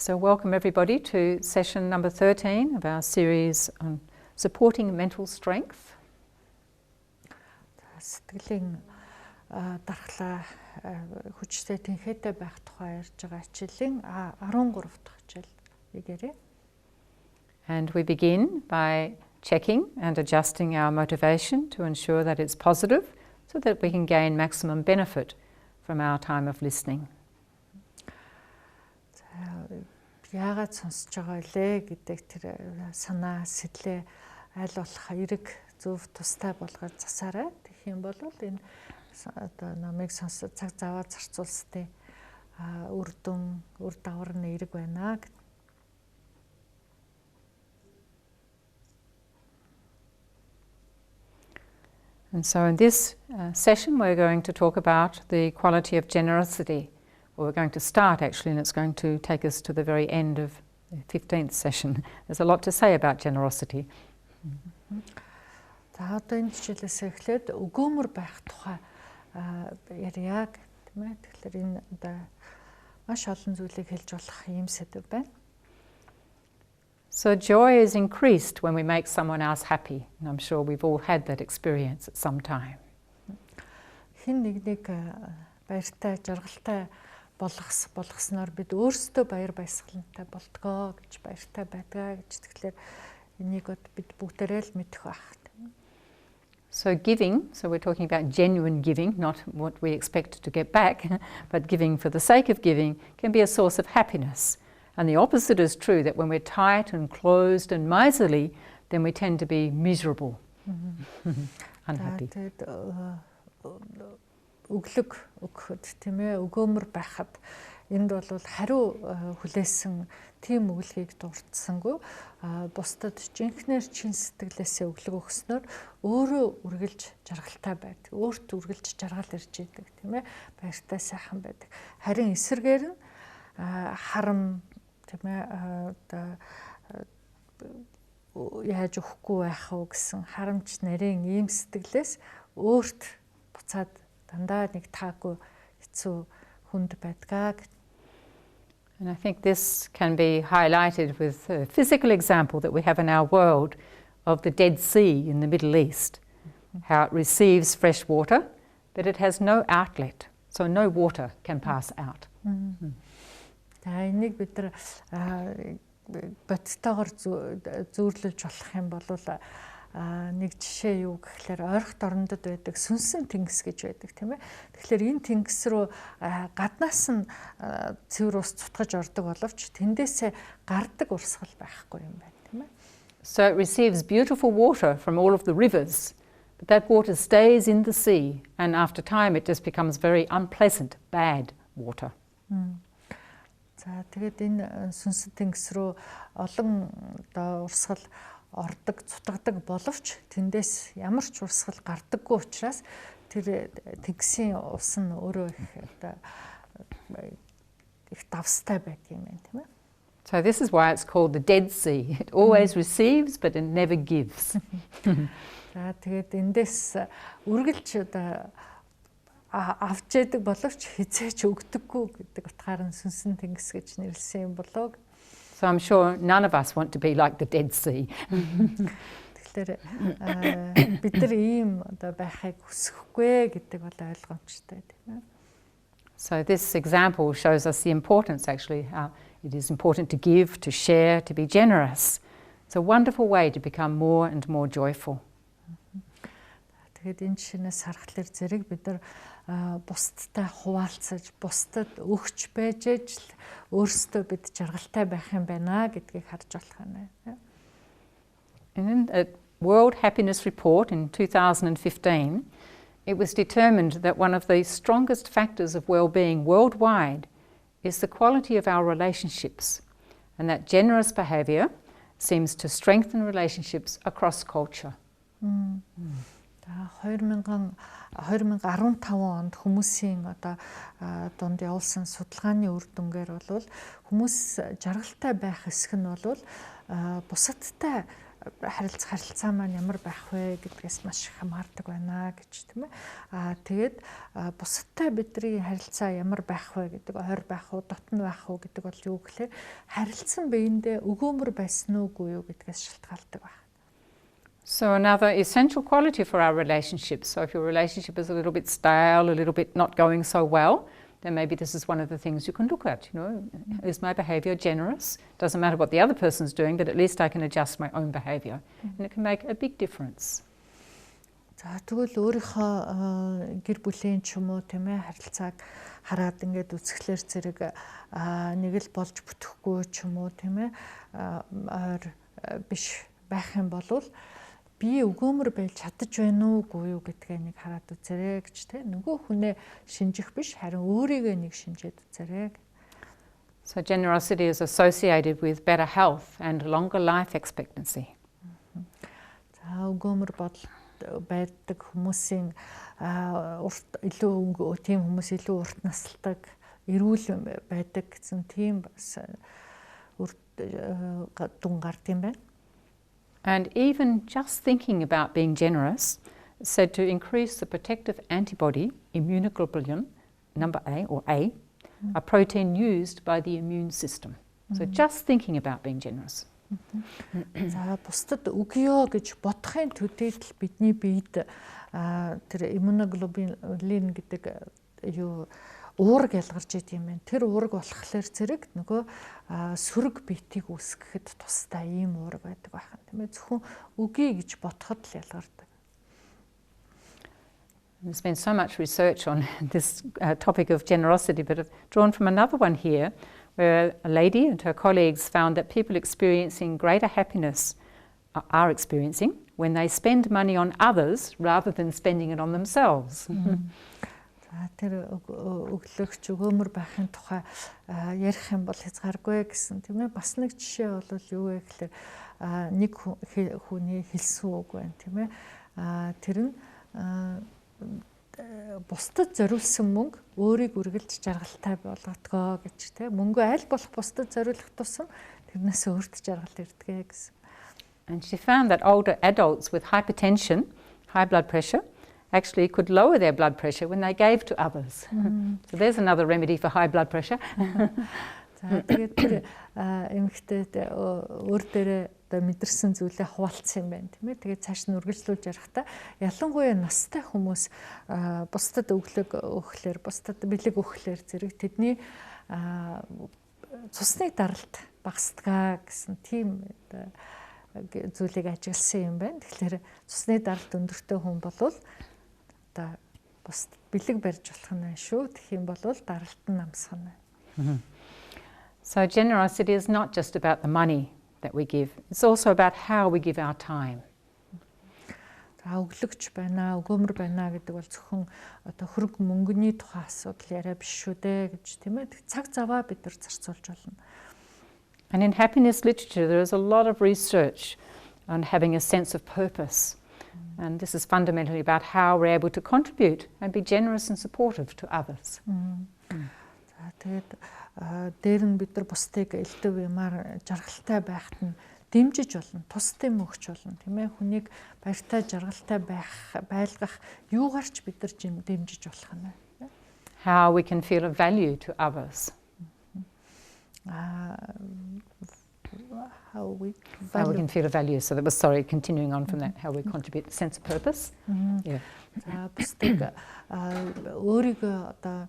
So welcome everybody to session number 13 of our series on supporting mental strength. Сэтгэлийн дархлаа хүчтэй тэнхээтэй байх тухай ярьж байгаа хичээлийн 13 дахь хичээл эдгээр. And we begin by checking and adjusting our motivation to ensure that it's positive so that we can gain maximum benefit from our time of listening. Яагаад сонсож байгаа лээ гэдэг тэр санаа сэтгэлээ аль болох эерэг зөв тустай болгож засаарай. Тэгэх юм бол энэ одоо намайг сонсож цаг заваа зарцуулстай үр дагавар нь эерэг байна гэдэг. And so in this session we're going to talk about the quality of generosity. Well, we're going to start actually, and it's going to take us to the very end of the 15th session. There's a lot to say about generosity. За одоо энэ хичээлээс эхлээд өгөөмөр байх тухай ярья гэх юм. Тэгэхээр энэ одоо маш олон зүйлийг хэлж болох юм сэдв байна. So joy is increased when we make someone else happy, and I'm sure we've all had that experience at some time. Хэн нэг баяртай, жаргалтай болгосноор бид өөрсдөө баяр баясгалантай болтгоо гэж баяртай байдгаа гэж тэгэхээр энийг бид бүгдээрээ л мэдэх байх. So giving, so we're talking about genuine giving, not what we expect to get back, but giving for the sake of giving can be a source of happiness. And the opposite is true, that when we're tight and closed and miserly, then we tend to be miserable, unhappy. Өглөг өгөхөд тийм ээ өгөөмөр байхад энд бол хариу хүлээсэн тийм өглөгийг дурдсангүй бусдад жинхнэр чин сэтгэлээсээ өглөг өгснөөр өөрөө үргэлж жаргалтай байдаг. Өөрт үргэлж жаргал ирж идэг тийм ээ баяртай сайхан байдаг. Харин эсэргээр нь харам тийм ээ яаж өгөхгүй байх вэ гэсэн харамч нарийн ийм сэтгэлээс өөрт буцаад дандаа нэг таагүй хэцүү хүнд байдгаа. And I think this can be highlighted with a physical example that we have in our world of the Dead Sea in the Middle East, how it receives fresh water, but it has no outlet, so no water can pass out. Энийг бид нар бодтойгоор зөөрлөж болох юм бол нэг жишээ юу гэхлээр ойрхот орнодод байдаг сүнсэн тэнгис гэж байдаг тийм ээ. Тэгэхээр энэ тэнгис рүү гаднаас нь цэвэр ус цутгаж ордог боловч тэндээсээ гардаг урсгал байхгүй юм байна тийм ээ. So it receives beautiful water from all of the rivers, but that water stays in the sea, and after time it just becomes very unpleasant, bad water. За тэгээд энэ сүнсэн тэнгис рүү олон одоо урсгал ордог, цутгадаг боловч тэндээс ямар ч урсгал гардаггүй учраас тэр тэнгисийн ус нь өөрөө их давстай байдгийн юм тийм ээ. So this is why it's called the Dead Sea. It always receives but it never gives. За тэгээд эндээс үргэлж одоо авч яадаг боловч хизээч өгдөггүй гэдэг утгаар нь сүнсэн тэнгис гэж нэрлсэн юм болоо. So I'm sure none of us want to be like the Dead Sea. Тэгэхээр бид нар ийм одоо байхыг хүсэхгүй гэдэг бол ойлгомжтой тийм ээ. So this example shows us the importance actually how it is important to give, to share, to be generous. It's a wonderful way to become more and more joyful. Тэгээд энэ жишээнээс харахад зэрэг бид нар бусдтай хуваалцаж, бусдад өгч байж л өөрсдөө бид жаргалтай байх юм байна гэдгийг харж болох юм. In a World Happiness Report in 2015, it was determined that one of the strongest factors of well-being worldwide is the quality of our relationships, and that generous behaviour seems to strengthen relationships across culture. 2015 онд хүмүүсийн одоо дунд явуулсан судалгааны үр дүнгээр бол хүмүүс жаргалтай байх хэсэг нь бол бусадтай харилцаа маань ямар байх вэ гэдгээс маш их хамаардаг байна гэж тийм ээ. Тэгээд бусадтай бидний харилцаа ямар байх вэ гэдэг, ойр байх уу, дотн байх уу гэдэг бол юу гэхээр харилцсан биендээ өгөөмөр байсан уугүй юу гэдгээс шалтгаалдаг байна. So another essential quality for our relationships. So if your relationship is a little bit stale, a little bit not going so well, then maybe this is one of the things you can look at. You know, is my behaviour generous? Doesn't matter what the other person's doing, but at least I can adjust my own behaviour, and it can make a big difference. За тэгвэл өөрийнхөө гэр бүлийн ч юм уу тийм ээ харилцааг хараад ингээд үзэхлээр зэрэг нэг л болж бүтэхгүй ч юм уу тийм ээ ойр биш байх юм бол би өгөөмөр байж чадаж байна уугүй юу гэдгээ нэг хараад үзээрэй гэж тийм нөгөө хүнээ шинжих биш харин өөрийгөө нэг шинжээд үзээрэй. So generosity is associated with better health and longer life expectancy. За өгөөмөр байдаг хүмүүсийн урт илүү тийм хүмүүс илүү урт насалдаг, эрүүл байдаг гэсэн тийм бас дүн гард юм байна. And even just thinking about being generous is said to increase the protective antibody immunoglobulin, number A, or A, a protein used by the immune system. So just thinking about being generous. За бусдад өгьё гэж бодохын төдийдл бидний биед тэр иммуноглобулин гэдэг юу уураг ялгарч идэв юм байна. Тэр уураг болохоор зэрэг нөгөө сөрөг биетийг үүсгэхэд тустай ийм уураг байдаг байх юм тийм ээ. Зөвхөн өгье гэж бодоход л ялгардаг. There's been so much research on this topic of generosity, but I've drawn from another one here, where a lady and her colleagues found that people experiencing greater happiness are experiencing when they spend money on others rather than spending it on themselves. Тэр өглөгч өгөөмөр байхын тухай ярих юм бол хязгааргүй гэсэн тийм ээ. Бас нэг жишээ бол юу вэ гэхээр нэг хүний хэлсэн үг байна тийм ээ. Тэр нь бусдад зориулсан мөнгө өөрийг үргэлж жаргалтай болгодгоо гэж тийм. Мөнгө аль болох бусдад зориулах тусам тэрнээс өөрт жаргал ирдгээ гэсэн. And she found that older adults with hypertension, high blood pressure, actually could lower their blood pressure when they gave to others. So there's another remedy for high blood pressure. За тэгээд тэр эмэгтэйд өөр дээрээ мэдэрсэн зүйлээ хуваалцсан юм байна тийм ээ. Тэгээд цааш нь үргэлжлүүлж ярахтаа ялангуяа настай хүмүүс бусдад өглөг өгөхлөөр, бусдад бэлэг өгөхлөөр зэрэг тэдний цусны даралт багасдгаа гэсэн тийм зүйлийг ажигласан юм байна. Тэгэхээр цусны даралт өндөртэй хүн болвол одоо бус бэлэг барьж болох нь шүү. Тэгэх юм бол даралт нь намсах нь. So generosity is not just about the money that we give. It's also about how we give our time. Өглөгч байна, өгөөмөр байна гэдэг бол зөвхөн одоо хөрөг мөнгөний тухай асуудал яриа биш шүү дээ гэж тийм ээ. Цаг заваа бид нар зарцуулж болно. And in happiness literature there is a lot of research on having a sense of purpose. And this is fundamentally about how we're able to contribute and be generous and supportive to others. За тэгээд дээр нь бид нар бусдыг элдв юмар жаргалтай байхад нь дэмжиж болно, тусдаа мөгч болно, тийм ээ. Хүнийг баяртай, жаргалтай байлгах юугаарч бид нар дэмжиж болох юм. How we can feel a value to others. How we can feel a value. So that was, continuing on from that, how we contribute, sense of purpose. Yeah. Бусдыг өөрийгөө одоо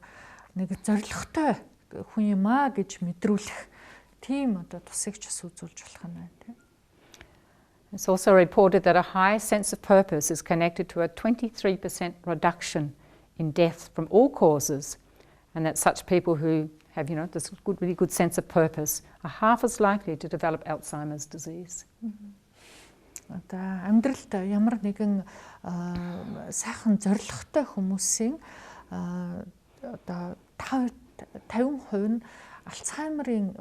нэг зорилготой хүн юм аа гэж мэдрүүлэх тийм одоо тусыг ч үзүүлж болох юм байна. It's also reported that a high sense of purpose is connected to a 23% reduction in death from all causes, and that such people who have, this really good sense of purpose are half as likely to develop Alzheimer's disease. Одоо амьдралд ямар нэгэн сайхан зорилготой хүмүүсийн одоо 50% нь Алцхаймер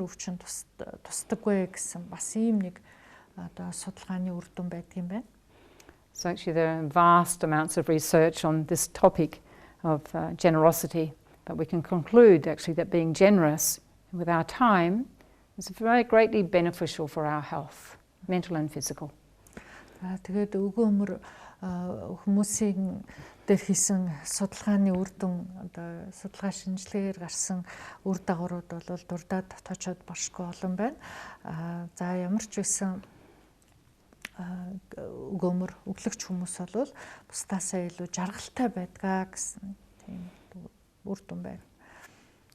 өвчин тусдаггүй гэсэн бас ийм нэг одоо судалгааны үр дүн байдаг юм байна. So actually there are vast amounts of research on this topic of generosity, but we can conclude actually that being generous with our time is very greatly beneficial for our health. mental and physical. Тэгээд өгөөмөр хүмүүсийн дээр хийсэн судалгааны үр дүн одоо судалгаа шинжилгээгээр гарсан үр дагаврууд бол дурдаад дотоочод боршгүй олон байна. За ямар ч байсан өгөөмөр өглөгч хүмүүс бол бусдаасаа илүү жаргалтай байдгаа гэсэн тийм үр дүн байна.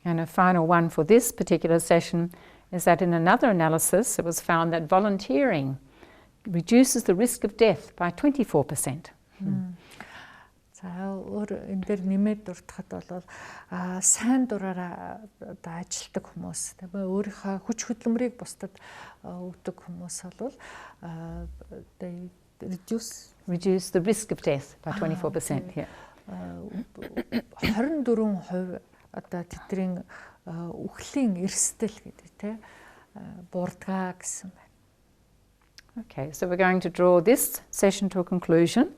And a final one for this particular session is that in another analysis it was found that volunteering reduces the risk of death by 24%. За өөр энэ дээр нэмээд дуртахад бол сайн дураараа одоо ажилтдаг хүмүүс тийм өөрийнхөө хүч хөдөлмөрийг бусдад өгдөг хүмүүс бол reduce the risk of death by 24%. Yeah. 24% одоо тэдний үхлийн эрсдэл гэдэг тийм буурдгаа гэсэн байна. Okay, so we're going to draw this session to a conclusion.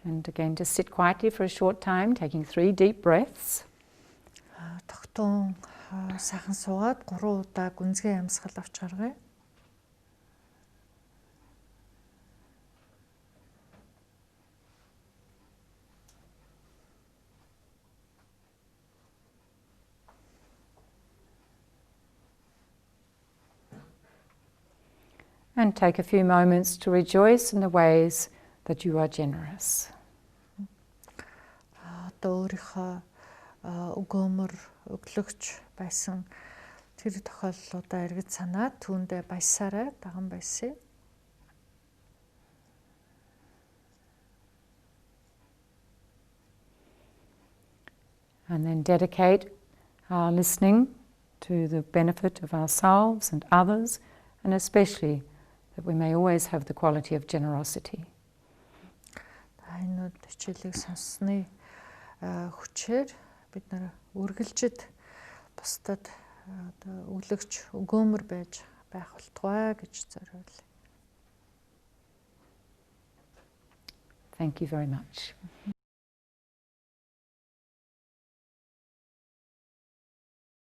And again, just sit quietly for a short time, taking 3 deep breaths. Тогтун сайхан суугаад 3 удаа гүнзгий амьсгал авч гаргая. And take a few moments to rejoice in the ways that you are generous. Одоо өөрийнхөө өгөөмөр өглөгч байсан тэр тохиолдлуудаа эргэж санаад түүндээ баясаарай, даган баясъя. And then dedicate our listening to the benefit of ourselves and others, and especially that we may always have the quality of generosity. Энэ хичээлийг сонссны хүчээр бид нар үргэлжид бусдад өглөгч өгөөмөр байж байх болтугай гэж зориулъя. Thank you very much.